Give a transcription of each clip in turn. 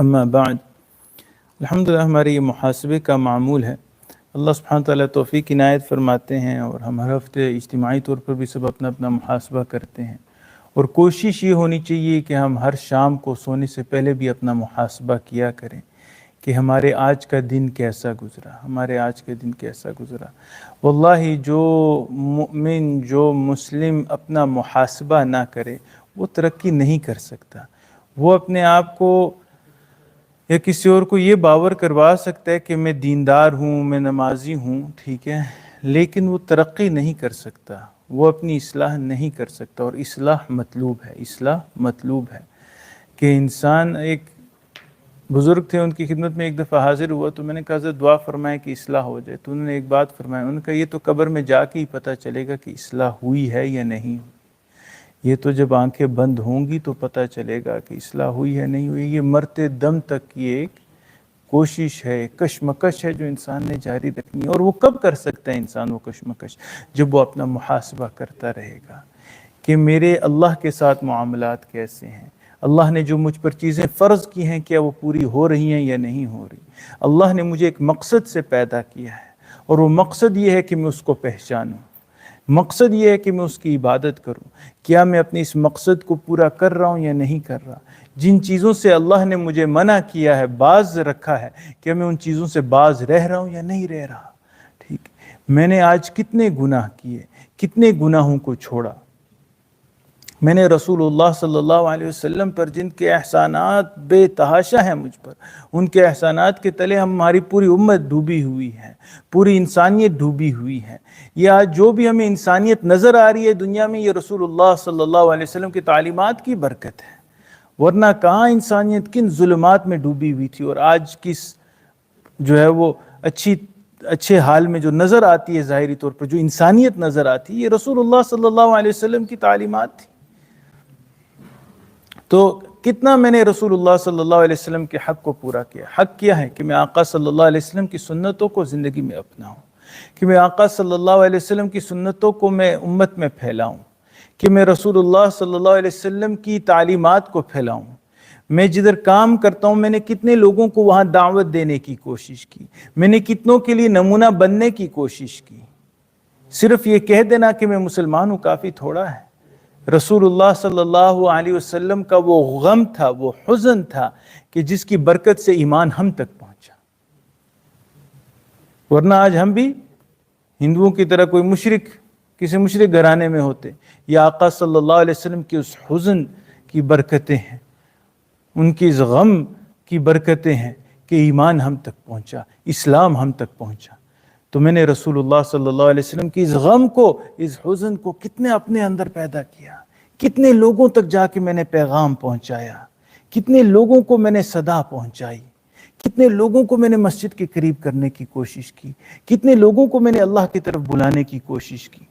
اما بعد، الحمدللہ ہمارے یہ محاسبے کا معمول ہے۔ اللہ سبحانہ تعالیٰ توفیق عنایت فرماتے ہیں اور ہم ہر ہفتے اجتماعی طور پر بھی سب اپنا اپنا محاسبہ کرتے ہیں، اور کوشش یہ ہونی چاہیے کہ ہم ہر شام کو سونے سے پہلے بھی اپنا محاسبہ کیا کریں کہ ہمارے آج کا دن کیسا گزرا۔ واللہ جو مؤمن، جو مسلم اپنا محاسبہ نہ کرے وہ ترقی نہیں کر سکتا۔ وہ اپنے آپ کو یا کسی اور کو یہ باور کروا سکتا ہے کہ میں دیندار ہوں، میں نمازی ہوں، ٹھیک ہے، لیکن وہ ترقی نہیں کر سکتا، وہ اپنی اصلاح نہیں کر سکتا، اور اصلاح مطلوب ہے کہ انسان۔ ایک بزرگ تھے، ان کی خدمت میں ایک دفعہ حاضر ہوا تو میں نے کہا حضرت دعا فرمائیں کہ اصلاح ہو جائے، تو انہوں نے ایک بات فرمایا، انہوں نے کہا یہ تو قبر میں جا کے ہی پتہ چلے گا کہ اصلاح ہوئی ہے یا نہیں ہوئی، یہ تو جب آنکھیں بند ہوں گی تو پتہ چلے گا کہ اصلاح ہوئی ہے نہیں ہوئی۔ یہ مرتے دم تک کی ایک کوشش ہے، کشمکش ہے جو انسان نے جاری رکھنی ہے، اور وہ کب کر سکتا ہے انسان وہ کشمکش؟ جب وہ اپنا محاسبہ کرتا رہے گا کہ میرے اللہ کے ساتھ معاملات کیسے ہیں، اللہ نے جو مجھ پر چیزیں فرض کی ہیں کیا وہ پوری ہو رہی ہیں یا نہیں ہو رہی۔ اللہ نے مجھے ایک مقصد سے پیدا کیا ہے، اور وہ مقصد یہ ہے کہ میں اس کو پہچانوں، مقصد یہ ہے کہ میں اس کی عبادت کروں۔ کیا میں اپنے اس مقصد کو پورا کر رہا ہوں یا نہیں کر رہا؟ جن چیزوں سے اللہ نے مجھے منع کیا ہے، باز رکھا ہے، کیا میں ان چیزوں سے باز رہ رہا ہوں یا نہیں رہ رہا؟ ٹھیک، میں نے آج کتنے گناہ کیے، کتنے گناہوں کو چھوڑا۔ میں نے رسول اللہ صلی اللہ علیہ وسلم پر جن کے احسانات بے تحاشا ہیں مجھ پر، ان کے احسانات کے تلے ہماری پوری امت ڈوبی ہوئی ہے، پوری انسانیت ڈوبی ہوئی ہے۔ یہ آج جو بھی ہمیں انسانیت نظر آ رہی ہے دنیا میں، یہ رسول اللہ صلی اللہ علیہ وسلم کی تعلیمات کی برکت ہے، ورنہ کہاں انسانیت کن ظلمات میں ڈوبی ہوئی تھی، اور آج کس جو ہے وہ اچھے حال میں جو نظر آتی ہے، ظاہری طور پر جو انسانیت نظر آتی ہے، یہ رسول اللہ صلی اللہ علیہ وسلم کی تعلیمات تھی۔ تو کتنا میں نے رسول اللہ صلی اللہ علیہ وسلم کے حق کو پورا کیا؟ حق کیا ہے کہ میں آقا صلی اللہ علیہ وسلم کی سنتوں کو زندگی میں اپناؤں، کہ میں آقا صلی اللہ علیہ وسلم کی سنتوں کو میں امت میں پھیلاؤں، کہ میں رسول اللہ صلی اللہ علیہ وسلم کی تعلیمات کو پھیلاؤں۔ میں جدھر کام کرتا ہوں، میں نے کتنے لوگوں کو وہاں دعوت دینے کی کوشش کی، میں نے کتنوں کے لیے نمونہ بننے کی کوشش کی۔ صرف یہ کہہ دینا کہ میں مسلمان ہوں کافی تھوڑا ہے۔ رسول اللہ صلی اللہ علیہ وسلم کا وہ غم تھا، وہ حزن تھا کہ جس کی برکت سے ایمان ہم تک پہنچا، ورنہ آج ہم بھی ہندوؤں کی طرح کوئی مشرک، کسی مشرک گھرانے میں ہوتے۔ یا آقا صلی اللہ علیہ وسلم کی اس حزن کی برکتیں ہیں، ان کی اس غم کی برکتیں ہیں کہ ایمان ہم تک پہنچا، اسلام ہم تک پہنچا۔ تو میں نے رسول اللہ صلی اللہ علیہ وسلم کی اس غم کو، اس حزن کو کتنے اپنے اندر پیدا کیا، کتنے لوگوں تک جا کے میں نے پیغام پہنچایا، کتنے لوگوں کو میں نے صدا پہنچائی، کتنے لوگوں کو میں نے مسجد کے قریب کرنے کی کوشش کی، کتنے لوگوں کو میں نے اللہ کی طرف بلانے کی کوشش کی۔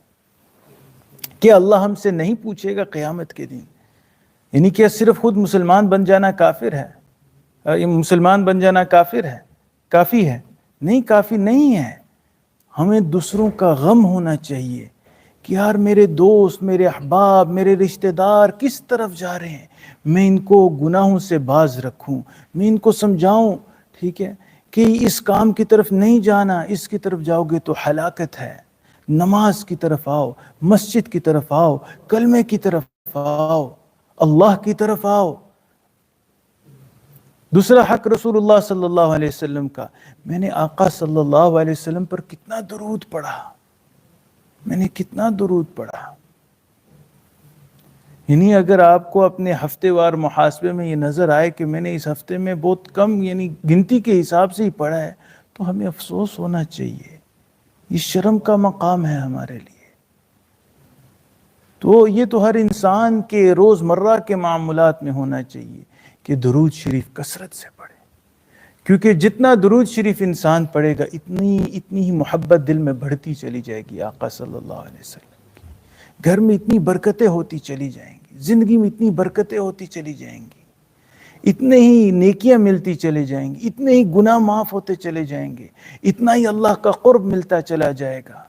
کہ اللہ ہم سے نہیں پوچھے گا قیامت کے دن؟ یعنی کیا صرف خود مسلمان بن جانا کافر ہے؟ مسلمان بن جانا کافر ہے؟ کافی ہے؟ نہیں، کافی نہیں ہے۔ ہمیں دوسروں کا غم ہونا چاہیے کہ یار میرے دوست، میرے احباب، میرے رشتہ دار کس طرف جا رہے ہیں، میں ان کو گناہوں سے باز رکھوں، میں ان کو سمجھاؤں، ٹھیک ہے، کہ اس کام کی طرف نہیں جانا، اس کی طرف جاؤ گے تو ہلاکت ہے۔ نماز کی طرف آؤ، مسجد کی طرف آؤ، کلمے کی طرف آؤ، اللہ کی طرف آؤ۔ دوسرا حق رسول اللہ صلی اللہ علیہ وسلم کا، میں نے آقا صلی اللہ علیہ وسلم پر کتنا درود پڑھا، میں نے کتنا درود پڑھا۔ یعنی اگر آپ کو اپنے ہفتے وار محاسبے میں یہ نظر آئے کہ میں نے اس ہفتے میں بہت کم، یعنی گنتی کے حساب سے ہی پڑھا ہے، تو ہمیں افسوس ہونا چاہیے، یہ شرم کا مقام ہے ہمارے لیے۔ تو یہ تو ہر انسان کے روزمرہ کے معاملات میں ہونا چاہیے کہ درود شریف کثرت سے پڑھے، کیونکہ جتنا درود شریف انسان پڑھے گا اتنی ہی محبت دل میں بڑھتی چلی جائے گی آقا صلی اللہ علیہ وسلم کی۔ گھر میں اتنی برکتیں ہوتی چلی جائیں گی، زندگی میں اتنی برکتیں ہوتی چلی جائیں گی، اتنے ہی نیکیاں ملتی چلی جائیں گی، اتنے ہی گناہ معاف ہوتے چلے جائیں گے، اتنا ہی اللہ کا قرب ملتا چلا جائے گا۔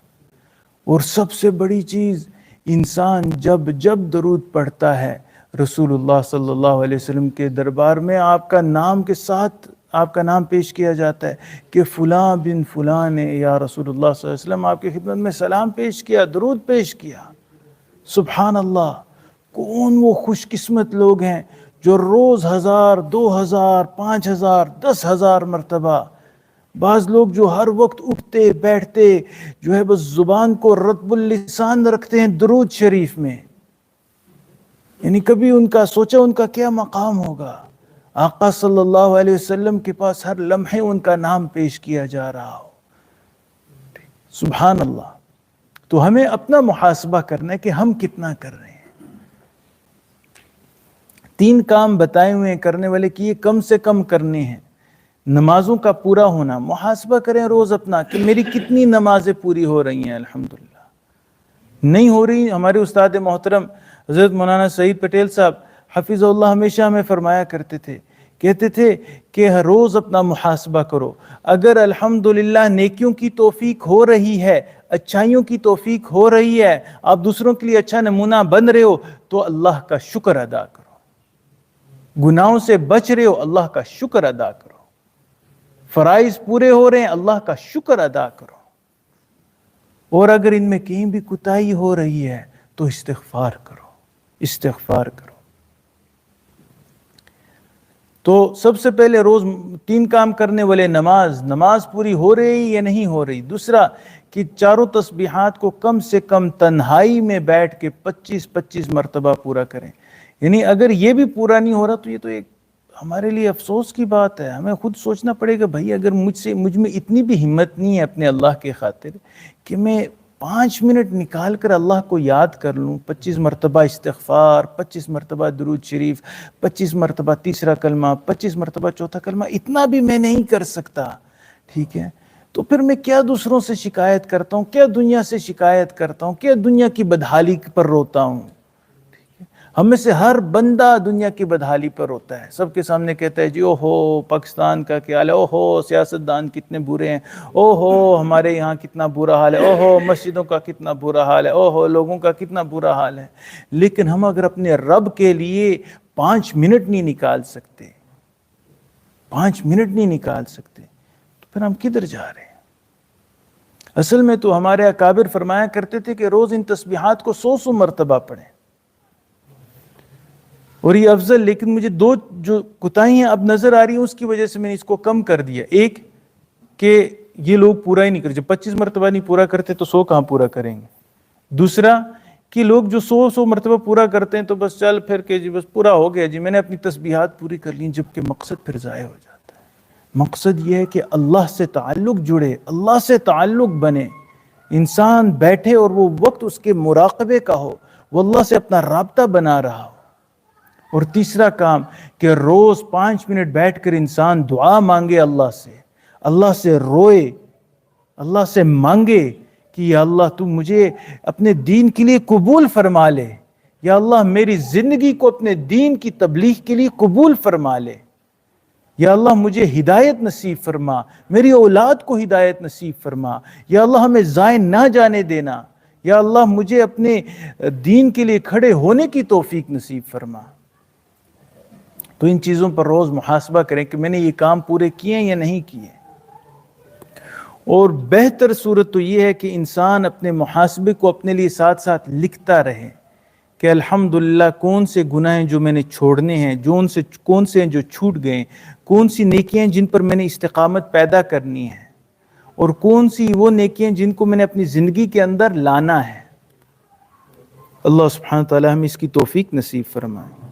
اور سب سے بڑی چیز، انسان جب درود پڑھتا ہے رسول اللہ صلی اللہ علیہ وسلم کے دربار میں آپ کا نام کے ساتھ آپ کا نام پیش کیا جاتا ہے کہ فلاں بن فلاں نے یا رسول اللہ صلی اللہ علیہ وسلم آپ کی خدمت میں سلام پیش کیا، درود پیش کیا۔ سبحان اللہ، کون وہ خوش قسمت لوگ ہیں جو روز 1000، 2000، 5000، 10,000 مرتبہ، بعض لوگ جو ہر وقت اٹھتے بیٹھتے جو ہے بس زبان کو رطب اللسان رکھتے ہیں درود شریف میں، یعنی کبھی ان کا سوچا ان کا کیا مقام ہوگا۔ آقا صلی اللہ علیہ وسلم کے پاس ہر لمحے ان کا نام پیش کیا جا رہا ہو۔ سبحان اللہ۔ تو ہمیں اپنا محاسبہ کرنا ہے کہ ہم کتنا کر رہے ہیں۔ 3 کام بتائے ہوئے ہیں کرنے والے کہ یہ کم سے کم کرنے ہیں۔ نمازوں کا پورا ہونا، محاسبہ کریں روز اپنا کہ میری کتنی نمازیں پوری ہو رہی ہیں۔ الحمدللہ نہیں ہو رہی، ہمارے استاد محترم حضرت مولانا سعید پٹیل صاحب حفظ اللہ ہمیشہ ہمیں فرمایا کرتے تھے، کہتے تھے کہ ہر روز اپنا محاسبہ کرو، اگر الحمدللہ نیکیوں کی توفیق ہو رہی ہے، اچھائیوں کی توفیق ہو رہی ہے، آپ دوسروں کے لیے اچھا نمونہ بن رہے ہو تو اللہ کا شکر ادا کرو۔ گناہوں سے بچ رہے ہو، اللہ کا شکر ادا کرو۔ فرائض پورے ہو رہے ہیں، اللہ کا شکر ادا کرو۔ اور اگر ان میں کہیں بھی کوتاہی ہو رہی ہے تو استغفار کرو، استغفار کرو۔ تو سب سے پہلے روز 3 کام کرنے والے، نماز پوری ہو رہی یا نہیں ہو رہی۔ دوسرا کہ 4 تسبیحات کو کم سے کم تنہائی میں بیٹھ کے 25 مرتبہ پورا کریں۔ یعنی اگر یہ بھی پورا نہیں ہو رہا تو یہ تو ایک ہمارے لیے افسوس کی بات ہے۔ ہمیں خود سوچنا پڑے گا بھائی اگر مجھ میں اتنی بھی ہمت نہیں ہے اپنے اللہ کے خاطر کہ میں 5 منٹ نکال کر اللہ کو یاد کر لوں، 25 مرتبہ استغفار، 25 مرتبہ درود شریف، 25 مرتبہ تیسرا کلمہ، 25 مرتبہ چوتھا کلمہ، اتنا بھی میں نہیں کر سکتا، ٹھیک ہے؟ تو پھر میں کیا دوسروں سے شکایت کرتا ہوں، کیا دنیا سے شکایت کرتا ہوں، کیا دنیا کی بدحالی پر روتا ہوں؟ ہم میں سے ہر بندہ دنیا کی بدحالی پر روتا ہے، سب کے سامنے کہتا ہے جی او ہو پاکستان کا کیا حال ہے، او ہو سیاستدان کتنے برے ہیں، او ہو ہمارے یہاں کتنا برا حال ہے، او ہو مسجدوں کا کتنا برا حال ہے، او ہو لوگوں کا کتنا برا حال ہے۔ لیکن ہم اگر اپنے رب کے لیے 5 منٹ نہیں نکال سکتے، 5 منٹ نہیں نکال سکتے تو پھر ہم کدھر جا رہے ہیں؟ اصل میں تو ہمارے اکابر فرمایا کرتے تھے کہ روز ان تسبیحات کو 100 مرتبہ پڑھیں، اور یہ افضل، لیکن مجھے 2 جو کوتاہیاں اب نظر آ رہی ہیں اس کی وجہ سے میں نے اس کو کم کر دیا۔ ایک کہ یہ لوگ پورا ہی نہیں کرتے، جب 25 مرتبہ نہیں پورا کرتے تو 100 کہاں پورا کریں گے۔ دوسرا کہ لوگ جو 100 مرتبہ پورا کرتے ہیں تو بس چل پھر کے جی بس پورا ہو گیا جی میں نے اپنی تسبیحات پوری کر لی، جبکہ مقصد پھر ضائع ہو جاتا ہے۔ مقصد یہ ہے کہ اللہ سے تعلق جڑے، اللہ سے تعلق بنے، انسان بیٹھے اور وہ وقت اس کے مراقبے کا ہو، وہ اللہ سے اپنا رابطہ بنا رہا ہو۔ اور تیسرا کام کہ روز 5 منٹ بیٹھ کر انسان دعا مانگے، اللہ سے روئے، اللہ سے مانگے کہ یا اللہ تو مجھے اپنے دین کے لیے قبول فرما لے، یا اللہ میری زندگی کو اپنے دین کی تبلیغ کے لیے قبول فرما لے، یا اللہ مجھے ہدایت نصیب فرما، میری اولاد کو ہدایت نصیب فرما، یا اللہ ہمیں ضائع نہ جانے دینا، یا اللہ مجھے اپنے دین کے لیے کھڑے ہونے کی توفیق نصیب فرما۔ تو ان چیزوں پر روز محاسبہ کریں کہ میں نے یہ کام پورے کیے یا نہیں کیے۔ اور بہتر صورت تو یہ ہے کہ انسان اپنے محاسبے کو اپنے لیے ساتھ ساتھ لکھتا رہے کہ الحمدللہ کون سے گناہ ہیں جو میں نے چھوڑنے ہیں، کون سے ہیں جو چھوٹ گئے، کون سی نیکیاں ہیں جن پر میں نے استقامت پیدا کرنی ہے، اور کون سی وہ نیکیاں جن کو میں نے اپنی زندگی کے اندر لانا ہے۔ اللہ سبحانہ تعالی ہمیں اس کی توفیق نصیب فرمائے۔